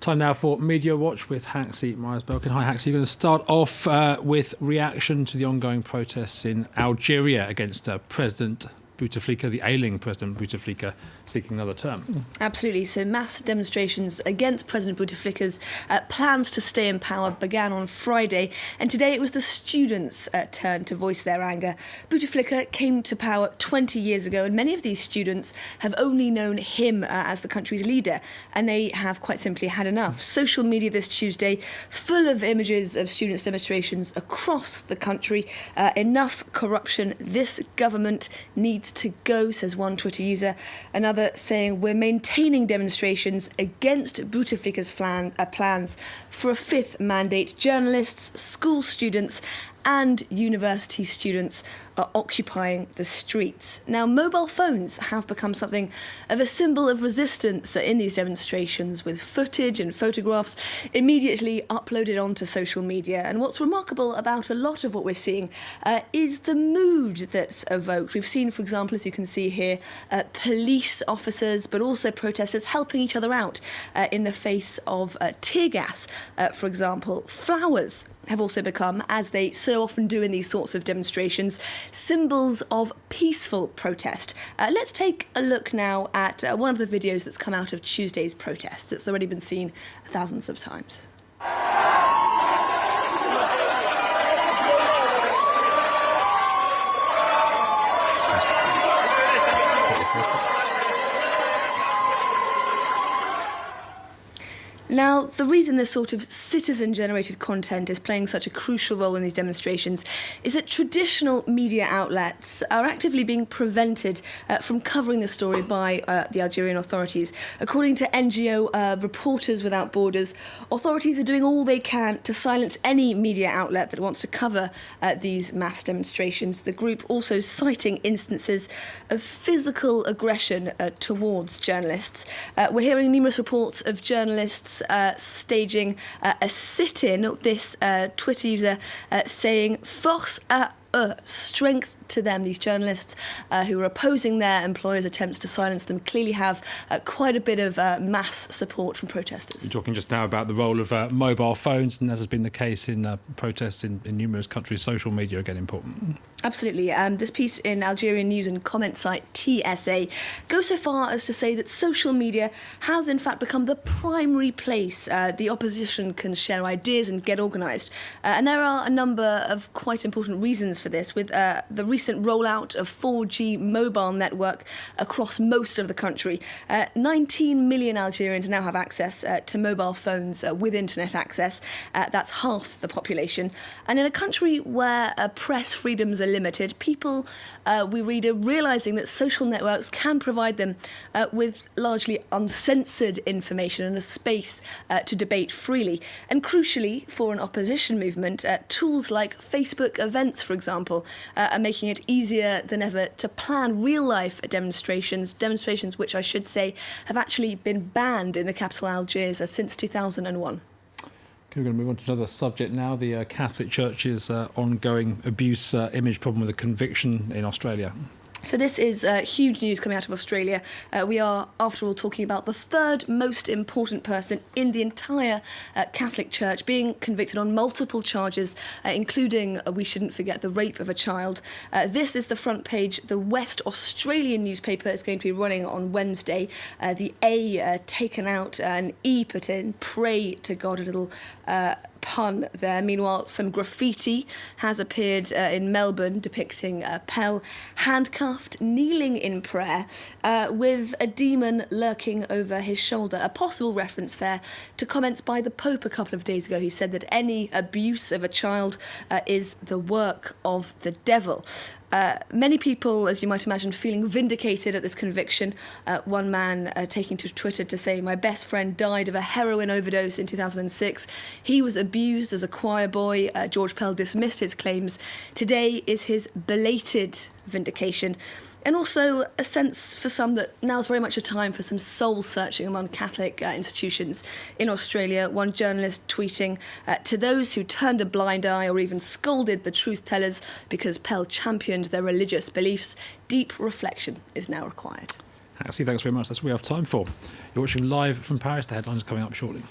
Time now for Media Watch with Haxi Myers-Belkin. Hi Haxi, you're going to start off with reaction to the ongoing protests in Algeria against President Bouteflika, the ailing President Bouteflika, seeking another term. Absolutely. So mass demonstrations against President Bouteflika's plans to stay in power began on Friday, and today it was the students' turn to voice their anger. Bouteflika came to power 20 years ago, and many of these students have only known him as the country's leader, and they have quite simply had enough. Social media this Tuesday full of images of students' demonstrations across the country. Enough corruption. This government needs to go, says one Twitter user. Another saying, we're maintaining demonstrations against Bouteflika's plans for a fifth mandate. Journalists, school students and university students are occupying the streets. Now, mobile phones have become something of a symbol of resistance in these demonstrations, with footage and photographs immediately uploaded onto social media. And what's remarkable about a lot of what we're seeing is the mood that's evoked. We've seen, for example, as you can see here, police officers, but also protesters helping each other out in the face of tear gas, for example. Flowers have also become, as they so often do in these sorts of demonstrations, symbols of peaceful protest. Let's take a look now at one of the videos that's come out of Tuesday's protest. It's already been seen thousands of times. Now, the reason this sort of citizen-generated content is playing such a crucial role in these demonstrations is that traditional media outlets are actively being prevented from covering the story by the Algerian authorities. According to NGO Reporters Without Borders, authorities are doing all they can to silence any media outlet that wants to cover these mass demonstrations. The group also citing instances of physical aggression towards journalists. We're hearing numerous reports of journalists staging a sit-in, this Twitter user saying force à eux, strength to them. These journalists who are opposing their employers' attempts to silence them clearly have quite a bit of mass support from protesters. You're talking just now about the role of mobile phones, and as has been the case in protests in numerous countries, social media are getting important. Absolutely. This piece in Algerian news and comment site TSA goes so far as to say that social media has in fact become the primary place the opposition can share ideas and get organised. And there are a number of quite important reasons for this, with the recent rollout of 4G mobile network across most of the country. 19 million Algerians now have access to mobile phones with internet access. That's half the population. And in a country where press freedoms are limited, people, we read, are realising that social networks can provide them with largely uncensored information and a space to debate freely. And crucially, for an opposition movement, tools like Facebook events, for example, are making it easier than ever to plan real-life demonstrations which I should say have actually been banned in the capital Algiers since 2001. Okay, we're going to move on to another subject now, the Catholic Church's ongoing abuse image problem with a conviction in Australia. So this is huge news coming out of Australia. We are, after all, talking about the third most important person in the entire Catholic Church being convicted on multiple charges, including, we shouldn't forget, the rape of a child. This is the front page. The West Australian newspaper is going to be running on Wednesday. The A taken out, an E put in, pray to God, a little pun there. Meanwhile, some graffiti has appeared in Melbourne depicting Pell handcuffed, kneeling in prayer, with a demon lurking over his shoulder. A possible reference there to comments by the Pope a couple of days ago. He said that any abuse of a child is the work of the devil. Many people, as you might imagine, feeling vindicated at this conviction. One man taking to Twitter to say, my best friend died of a heroin overdose in 2006. He was abused as a choir boy. George Pell dismissed his claims. Today is his belated vindication. And also a sense for some that now's very much a time for some soul-searching among Catholic institutions. In Australia, one journalist tweeting, to those who turned a blind eye or even scolded the truth-tellers because Pell championed their religious beliefs, deep reflection is now required. Haxi, thanks very much. That's what we have time for. You're watching live from Paris. The headlines are coming up shortly.